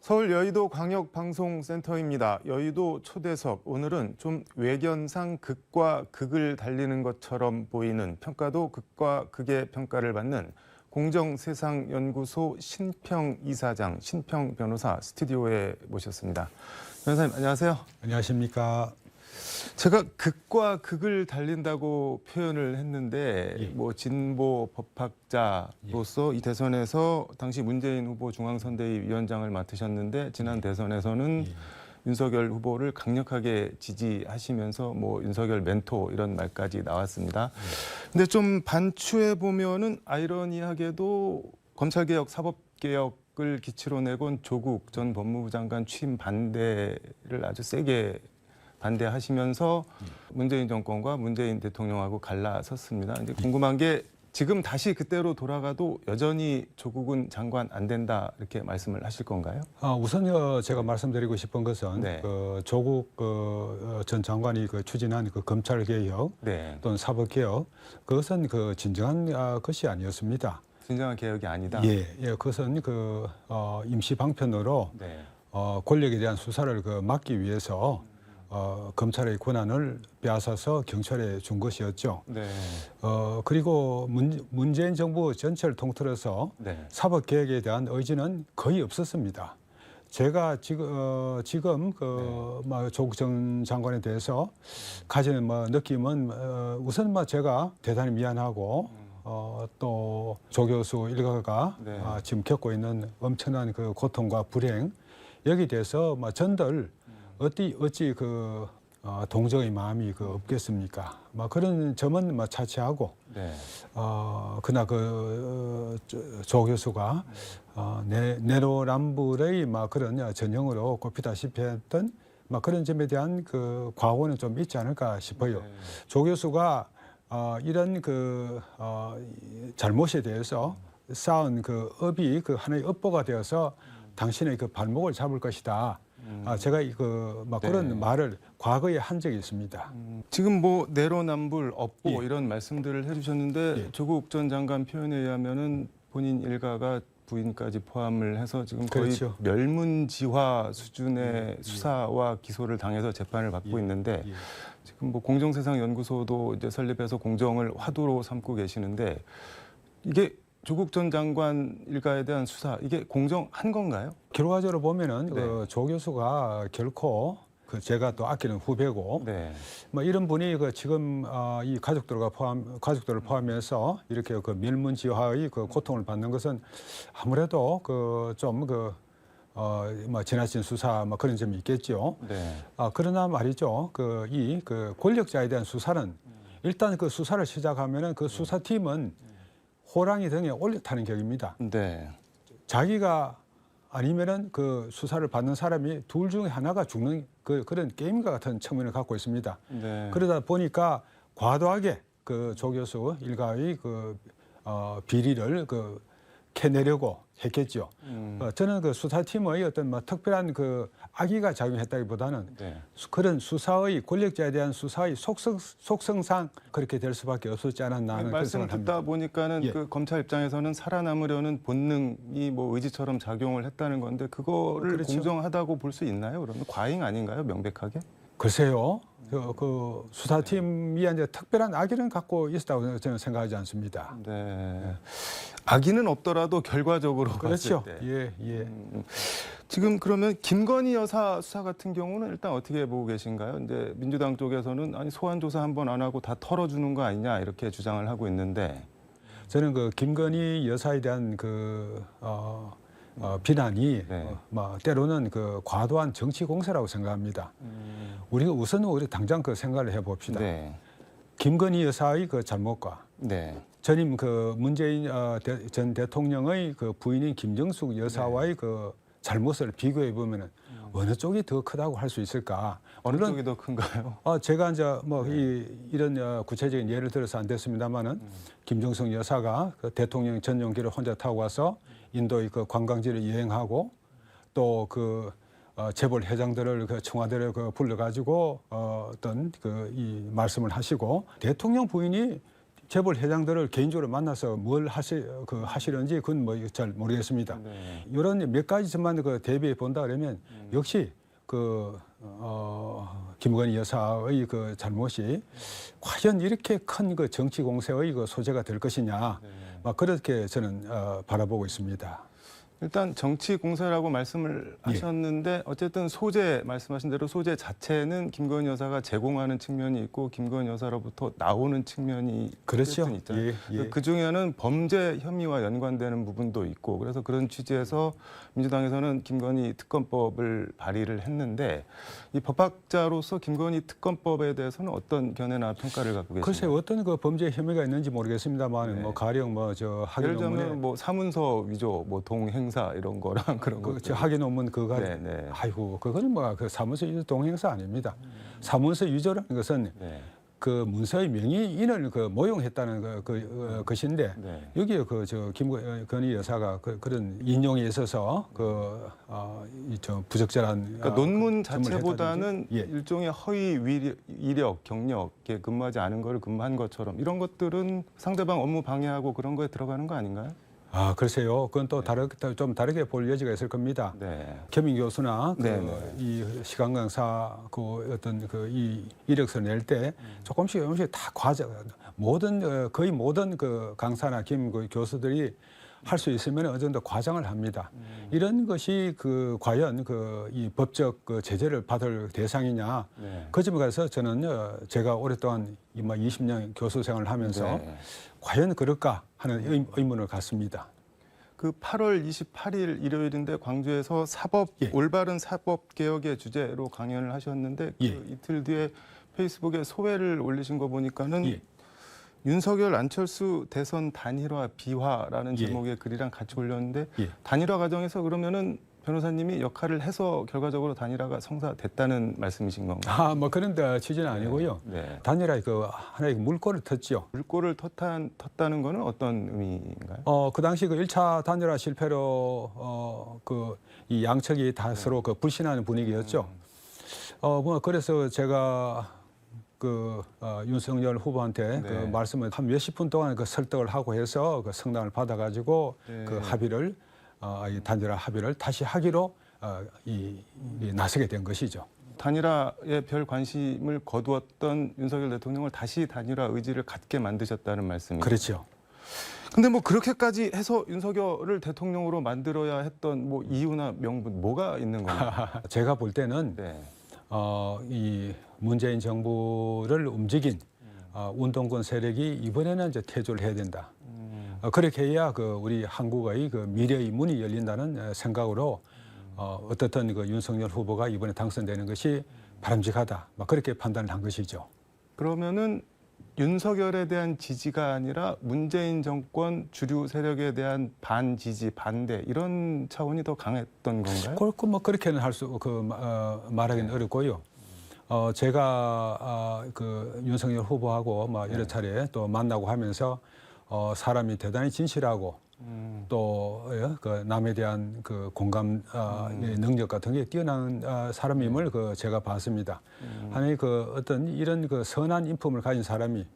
서울 여의도 광역방송센터입니다. 여의도 초대석, 오늘은 좀 외견상 극과 극을 달리는 것처럼 보이는, 평가도 극과 극의 평가를 받는 공정세상연구소 신평 이사장, 신평 변호사 스튜디오에 모셨습니다. 변호사님 안녕하세요. 안녕하십니까. 제가 극과 극을 달린다고 표현을 했는데 뭐 진보 법학자로서 이 대선에서 당시 문재인 후보 중앙선대위 위원장을 맡으셨는데 지난 대선에서는 윤석열 후보를 강력하게 지지하시면서 뭐 윤석열 멘토 이런 말까지 나왔습니다. 근데 좀 반추해 보면은 아이러니하게도 검찰개혁, 사법개혁을 기치로 내건 조국 전 법무부 장관 취임 반대를 아주 세게 반대하시면서 문재인 정권과 문재인 대통령하고 갈라섰습니다. 이제 궁금한 게 지금 다시 그때로 돌아가도 여전히 조국은 장관 안 된다 이렇게 말씀을 하실 건가요? 우선 제가 말씀드리고 싶은 것은 네. 조국 전 장관이 추진한 검찰 개혁 또는 사법 개혁 그것은 진정한 것이 아니었습니다. 진정한 개혁이 아니다. 예, 그것은 임시 방편으로 네. 권력에 대한 수사를 막기 위해서 검찰의 권한을 빼앗아서 경찰에 준 것이었죠. 네. 그리고 문재인 정부 전체를 통틀어서 네. 사법 개혁에 대한 의지는 거의 없었습니다. 제가 지금 조국 전 장관에 대해서 가지는 느낌은 우선 제가 대단히 미안하고 또 조 교수 일가가 네. 지금 겪고 있는 엄청난 고통과 불행 여기에 대해서 전들 어찌 동정의 마음이 없겠습니까? 그런 점은 차치하고 네. 그나 조 교수가 내로남불의 그런 전형으로 꼽히다시피 했던 그런 점에 대한 과오는 좀 있지 않을까 싶어요. 네. 조 교수가 이런 잘못에 대해서 쌓은 업이 하나의 업보가 되어서 당신의 발목을 잡을 것이다. 제가 그런 네. 말을 과거에 한 적이 있습니다. 지금 뭐 내로남불, 업보 예. 이런 말씀들을 해주셨는데 예. 조국 전 장관 표현에 의하면은 본인 일가가 부인까지 포함을 해서 지금 거의 그렇죠. 멸문지화 수준의 수사와 기소를 당해서 재판을 받고 있는데 지금 뭐 공정세상연구소도 이제 설립해서 공정을 화두로 삼고 계시는데 이게 조국 전 장관 일가에 대한 수사 이게 공정한 건가요? 결과적으로 보면은 네. 조 교수가 결코 제가 또 아끼는 후배고 네. 이런 분이 지금 이 가족들을 포함해서 이렇게 밀문지화의 고통을 받는 것은 아무래도 좀 지나친 수사 그런 점이 있겠죠. 네. 그러나 말이죠. 이 권력자에 대한 수사는 일단 수사를 시작하면은 수사팀은 호랑이 등에 올려타는 격입니다. 네. 자기가 아니면은 수사를 받는 사람이 둘 중에 하나가 죽는 그런 게임과 같은 측면을 갖고 있습니다. 네. 그러다 보니까 과도하게 조 교수 일가의 비리를 캐내려고 했겠죠. 저는 수사팀의 어떤 특별한 악의가 작용했다기보다는 네. 그런 수사의 권력자에 대한 수사의 속성상 그렇게 될 수밖에 없었지 않았나 하는 그런 말씀 생각을 합니다. 듣다 보니까는 예. 검찰 입장에서는 살아남으려는 본능이 뭐 의지처럼 작용을 했다는 건데 그거를 그렇죠. 공정하다고 볼 수 있나요? 그러면 과잉 아닌가요? 명백하게? 글쎄요. 수사팀이 이제 특별한 악의는 갖고 있었다고 저는 생각하지 않습니다. 네. 악의는 없더라도 결과적으로 그렇죠. 봤을 때. 예. 지금 그러면 김건희 여사 수사 같은 경우는 일단 어떻게 보고 계신가요? 이제 민주당 쪽에서는 아니 소환 조사 한 번 안 하고 다 털어주는 거 아니냐 이렇게 주장을 하고 있는데. 저는 김건희 여사에 대한 비난이 네. 때로는 과도한 정치 공세라고 생각합니다. 우리가 우선 당장 생각을 해봅시다. 네. 김건희 여사의 잘못과 네. 전임 문재인 전 대통령의 부인인 김정숙 여사와의 잘못을 비교해 보면은 어느 쪽이 더 크다고 할 수 있을까? 어느 쪽이 더 큰가요? 제가 이제 이런 구체적인 예를 들어서 안 됐습니다만은 김정숙 여사가 대통령 전용기를 혼자 타고 와서 인도의 관광지를 여행하고 또 재벌 회장들을 청와대를 불러가지고 어떤 이 말씀을 하시고 대통령 부인이 재벌 회장들을 개인적으로 만나서 뭘 하시는지 그건 뭐 잘 모르겠습니다. 네. 이런 몇 가지만 그 대비해 본다 그러면 역시 김건희 여사의 그 잘못이 과연 이렇게 큰 그 정치 공세의 그 소재가 될 것이냐, 막 그렇게 저는 바라보고 있습니다. 일단 정치 공세라고 말씀을 하셨는데 어쨌든 소재 말씀하신 대로 소재 자체는 김건희 여사가 제공하는 측면이 있고 김건희 여사로부터 나오는 측면이 그렇죠. 어쨌든 있잖아요. 예. 그 중에는 범죄 혐의와 연관되는 부분도 있고 그래서 그런 취지에서 민주당에서는 김건희 특검법을 발의를 했는데 이 법학자로서 김건희 특검법에 대해서는 어떤 견해나 평가를 갖고 계십니까? 글쎄 어떤 그 범죄 혐의가 있는지 모르겠습니다만 네. 뭐 가령 뭐 저 학위 예를 논문에 들면 뭐 사문서 위조, 뭐 동행사 이런 거랑 그런 거. 저 학위 논문 그거 네. 아이고 그거는 뭐 그 사문서 위조 동행사 아닙니다. 사문서 위조라는 것은 네. 그 문서의 명의인을 그 모용했다는 것인데 네. 여기에 그 저 김건희 여사가 그런 인용에 있어서 저 부적절한 그러니까 논문 점을 자체보다는 했다든지. 예. 일종의 허위 이력, 경력에 근무하지 않은 걸 근무한 것처럼 이런 것들은 상대방 업무 방해하고 그런 거에 들어가는 거 아닌가요? 아 글쎄요, 그건 또 좀 다르게 볼 여지가 있을 겁니다. 네. 겸임 교수나 네. 이 시간 강사 그 어떤 그 이 이력서 낼 때 조금씩 다 거의 모든 그 강사나 겸임 교수들이 할 수 있으면 어느 정도 과장을 합니다. 이런 것이 그 과연 그 이 법적 그 제재를 받을 대상이냐. 네. 그 점에 가서 저는 제가 오랫동안 20년 교수 생활을 하면서 네. 과연 그럴까 하는 의문을 갖습니다. 그 8월 28일 일요일인데 광주에서 예. 올바른 사법 개혁의 주제로 강연을 하셨는데 그 예. 이틀 뒤에 페이스북에 소회를 올리신 거 보니까는 예. 윤석열 안철수 대선 단일화 비화라는 예. 제목의 글이랑 같이 올렸는데 예. 단일화 과정에서 그러면은 변호사님이 역할을 해서 결과적으로 단일화가 성사됐다는 말씀이신 건가요? 뭐 그런 취지는 아니고요. 네. 단일화 그 하나의 물꼬를 텄죠. 물꼬를 텄다는 거는 어떤 의미인가요? 그 당시 그 1차 단일화 실패로 이 양측이 다 서로 그 불신하는 분위기였죠. 뭐 그래서 제가 윤석열 후보한테 네. 그 말씀을 한 몇십 분 동안 그 설득을 하고 해서 그 성당을 받아가지고 네. 그 합의를 이 단일화 합의를 다시 하기로 나서게 된 것이죠. 단일화에 별 관심을 거두었던 윤석열 대통령을 다시 단일화 의지를 갖게 만드셨다는 말씀이죠. 그렇죠. 근데 뭐 그렇게까지 해서 윤석열을 대통령으로 만들어야 했던 뭐 이유나 명분 뭐가 있는 건가요? 제가 볼 때는 네. 이 문재인 정부를 움직인 운동권 세력이 이번에는 이제 퇴조를 해야 된다. 그렇게 해야 우리 한국의 미래의 문이 열린다는 생각으로 어떻든 윤석열 후보가 이번에 당선되는 것이 바람직하다. 막 그렇게 판단을 한 것이죠. 그러면은 윤석열에 대한 지지가 아니라 문재인 정권 주류 세력에 대한 반지지, 반대 이런 차원이 더 강했던 건가요? 뭐 그렇게는 말하기는 어렵고요. 제가 윤석열 후보하고 여러 차례 또 만나고 하면서 사람이 대단히 진실하고 또 남에 대한 공감 능력 같은 게 뛰어난 사람임을 제가 봤습니다. 아니 어떤 이런 선한 인품을 가진 사람이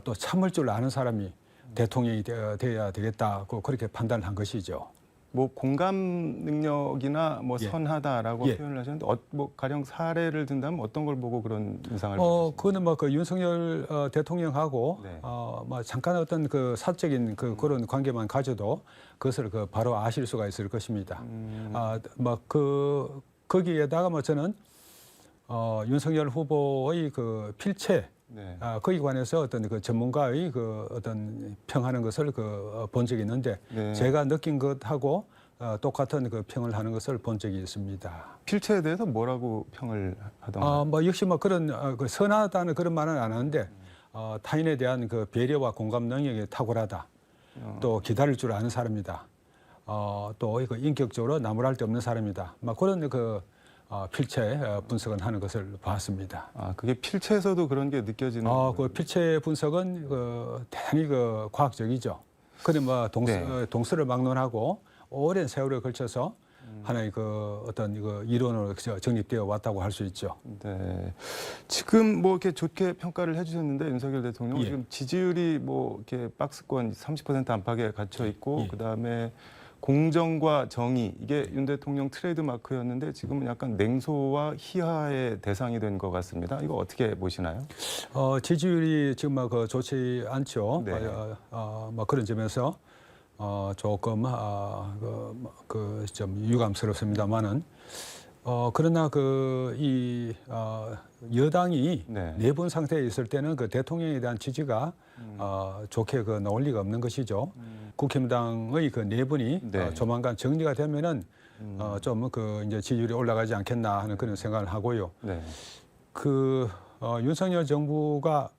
또 참을 줄 아는 사람이 대통령이 되어야 되겠다. 그렇게 판단한 것이죠. 뭐 공감 능력이나 뭐 예. 선하다라고 예. 표현을 하셨는데 뭐 가령 사례를 든다면 어떤 걸 보고 그런 인상을 받으셨습니까? 그거는 윤석열 대통령하고 네. 잠깐 어떤 사적인 그런 관계만 가져도 그것을 바로 아실 수가 있을 것입니다. 거기에다가 저는 윤석열 후보의 필체 네. 거기에 관해서 어떤 전문가의 어떤 평하는 것을 본 적이 있는데 네. 제가 느낀 것하고 똑같은 평을 하는 것을 본 적이 있습니다. 필체에 대해서 뭐라고 평을 하던가요? 역시 그런 선하다는 그런 말은 안 하는데 타인에 대한 배려와 공감 능력이 탁월하다. 또 기다릴 줄 아는 사람이다. 또 인격적으로 나무랄 데 없는 사람이다. 그런 필체 분석은 하는 것을 봤습니다. 그게 필체에서도 그런 게 느껴지는. 필체 분석은 대단히 과학적이죠. 근데 동서를 막론하고 오랜 세월에 걸쳐서 하나의 그 어떤 이거 이론으로 정립되어 왔다고 할 수 있죠. 네. 지금 뭐 이렇게 좋게 평가를 해주셨는데 윤석열 대통령 예. 지금 지지율이 뭐 이렇게 박스권 30% 안팎에 갇혀 있고 예. 그다음에 공정과 정의 이게 윤 대통령 트레이드 마크였는데 지금은 약간 냉소와 희화의 대상이 된 것 같습니다. 이거 어떻게 보시나요? 지지율이 지금 그 좋지 않죠. 네. 뭐 그런 점에서 조금 좀 유감스럽습니다만은 그러나 이 여당이 네. 내분 상태에 있을 때는 그 대통령에 대한 지지가 좋게 나올 리가 없는 것이죠. 국힘당의 그 내분이 네. 조만간 정리가 되면은 좀 이제 지지율이 올라가지 않겠나 하는 그런 생각을 하고요. 네. 윤석열 정부가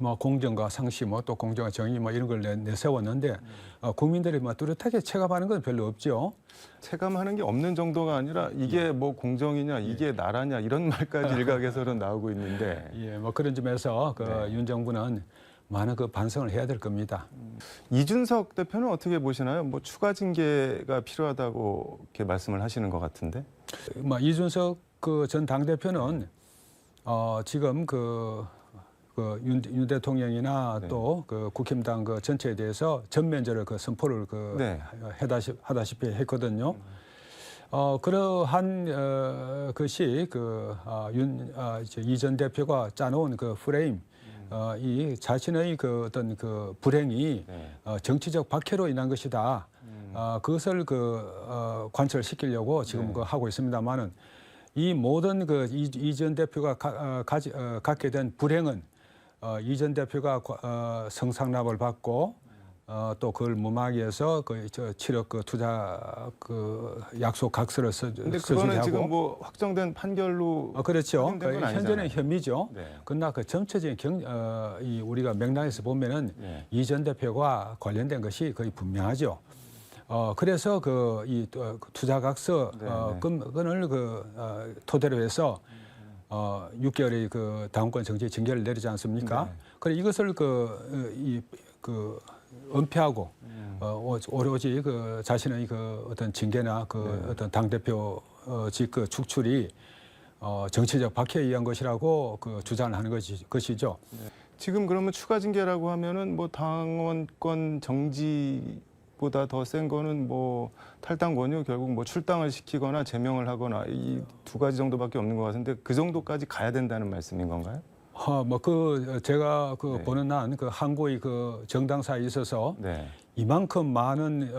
뭐 공정과 상시, 뭐 또 공정과 정의 뭐 이런 걸 내세웠는데 국민들이 뭐 뚜렷하게 체감하는 건 별로 없죠. 체감하는 게 없는 정도가 아니라 이게 뭐 공정이냐, 이게 나라냐 이런 말까지 일각에서는 나오고 있는데. 예, 뭐 그런 점에서 네. 윤 정부는 많은 그 반성을 해야 될 겁니다. 이준석 대표는 어떻게 보시나요? 뭐 추가 징계가 필요하다고 이렇게 말씀을 하시는 것 같은데. 뭐 이준석 전 당대표는 지금 윤 대통령이나 네. 또 국힘당 전체에 대해서 전면적으로 선포를 네. 하다시피 했거든요. 그러한 것이 이 전 대표가 짜놓은 프레임, 이 자신의 어떤 불행이 네. 정치적 박해로 인한 것이다. 그것을 관철시키려고 지금 네. 하고 있습니다만은 이 모든 이 전 대표가 갖게 된 불행은 이 전 대표가 성상납을 받고 또 그걸 무마하기 위해서 7억 투자 약속 각서를 근데 써주게 그거는 하고 지금 뭐 확정된 판결로 그렇죠. 확인된 건 현재는 아니잖아요. 혐의죠. 네. 그러나 전체적인 이 우리가 맥락에서 보면은 네. 이 전 대표가 관련된 것이 거의 분명하죠. 그래서 이 투자 각서 네, 건을 토대로 해서 6개월의 당원권 정지 징계를 내리지 않습니까? 네. 그래 이것을 은폐하고 오로지 자신의 어떤 징계나 네. 어떤 당 대표직 축출이 정치적 박해에 의한 것이라고 주장을 하는 것이죠. 지금 그러면 추가 징계라고 하면은 뭐 당원권 정지보다 더 센 거는 뭐 탈당 권유 결국 뭐 출당을 시키거나 제명을 하거나 이 두 가지 정도밖에 없는 것 같은데 그 정도까지 가야 된다는 말씀인 건가요? 제가 네. 보는 한 한국의 정당사에 있어서 네. 이만큼 많은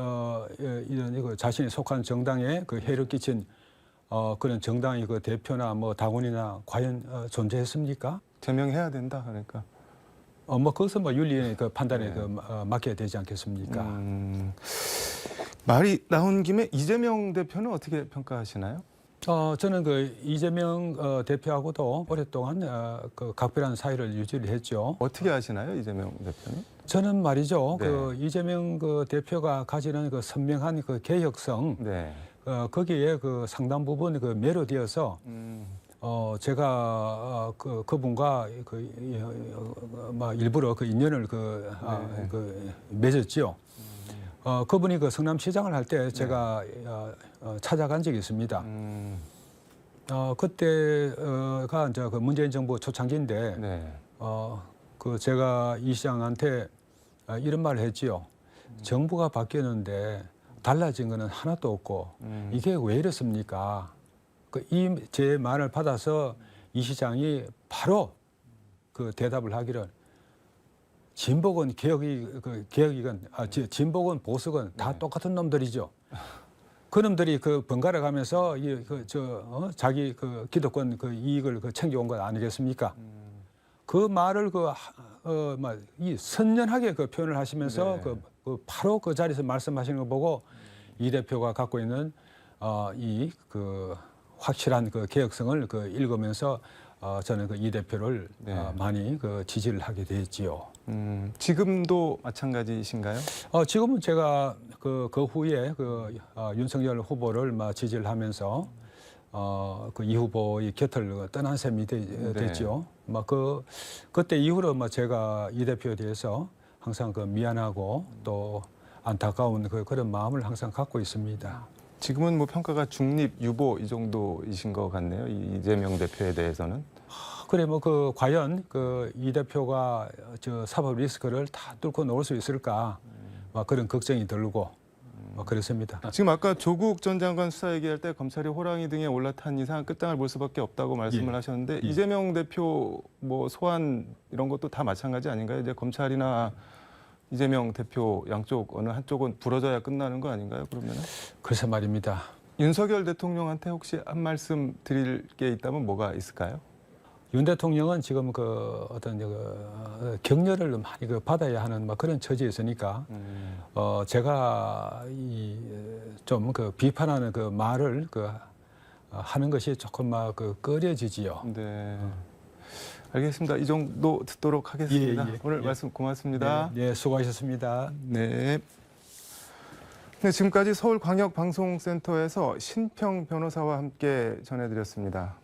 이런 자신이 속한 정당에 해를 끼친 그런 정당의 대표나 뭐 당원이나 과연 존재했습니까? 제명해야 된다 그러니까. 그것은 윤리의 판단에 네. 맡겨야 되지 않겠습니까? 말이 나온 김에 이재명 대표는 어떻게 평가하시나요? 저는 이재명 대표하고도 오랫동안 각별한 사이를 유지를 했죠. 어떻게 하시나요, 이재명 대표는? 저는 말이죠. 네. 이재명 대표가 가지는 선명한 개혁성, 네. 거기에 상당 부분 매료되어서 제가 그분과 일부러 인연을 맺었지요. 그분이 성남시장을 할 때 제가 찾아간 적이 있습니다. 그때가 이제 문재인 정부 초창기인데 네. 제가 이 시장한테 이런 말을 했지요. 정부가 바뀌었는데 달라진 거는 하나도 없고 이게 왜 이렇습니까? 제 말을 받아서 이 시장이 바로 대답을 하기를 진보건 개혁이건 진보건 보수건 다 네. 똑같은 놈들이죠. 그 놈들이 번갈아 가면서 자기 기득권 이익을 챙겨온 것 아니겠습니까? 그 말을 이 선연하게 표현을 하시면서 네. 바로 그 자리에서 말씀하시는 거 보고 이 대표가 갖고 있는 이 확실한 개혁성을 읽으면서 저는 이 대표를 네. 많이 지지를 하게 됐지요. 지금도 마찬가지신가요? 지금은 제가 그 후에 윤석열 후보를 지지를 하면서 이 후보의 곁을 떠난 셈이 됐죠. 그때 이후로 제가 이 대표에 대해서 항상 미안하고 또 안타까운 그런 마음을 항상 갖고 있습니다. 지금은 뭐 평가가 중립 유보 이 정도이신 것 같네요. 이재명 대표에 대해서는. 그래 뭐 그 과연 그 이 대표가 저 사법 리스크를 다 뚫고 나올 수 있을까? 막 그런 걱정이 들고 뭐 그렇습니다. 지금 아까 조국 전 장관 수사 얘기할 때 검찰이 호랑이 등에 올라탄 이상 끝장을 볼 수밖에 없다고 말씀을 하셨는데 이재명 대표 뭐 소환 이런 것도 다 마찬가지 아닌가요? 이제 검찰이나 이재명 대표 양쪽 어느 한쪽은 부러져야 끝나는 거 아닌가요? 그러면은 그래서 말입니다. 윤석열 대통령한테 혹시 한 말씀 드릴 게 있다면 뭐가 있을까요? 윤 대통령은 지금 그 어떤 그 격려를 많이 그 받아야 하는 막 그런 처지에 있으니까 제가 이 좀 그 비판하는 그 말을 그 하는 것이 조금 막 그 꺼려지지요. 네. 알겠습니다. 이 정도 듣도록 하겠습니다. 오늘 말씀 고맙습니다. 네, 수고하셨습니다. 네. 네, 지금까지 서울광역방송센터에서 신평 변호사와 함께 전해드렸습니다.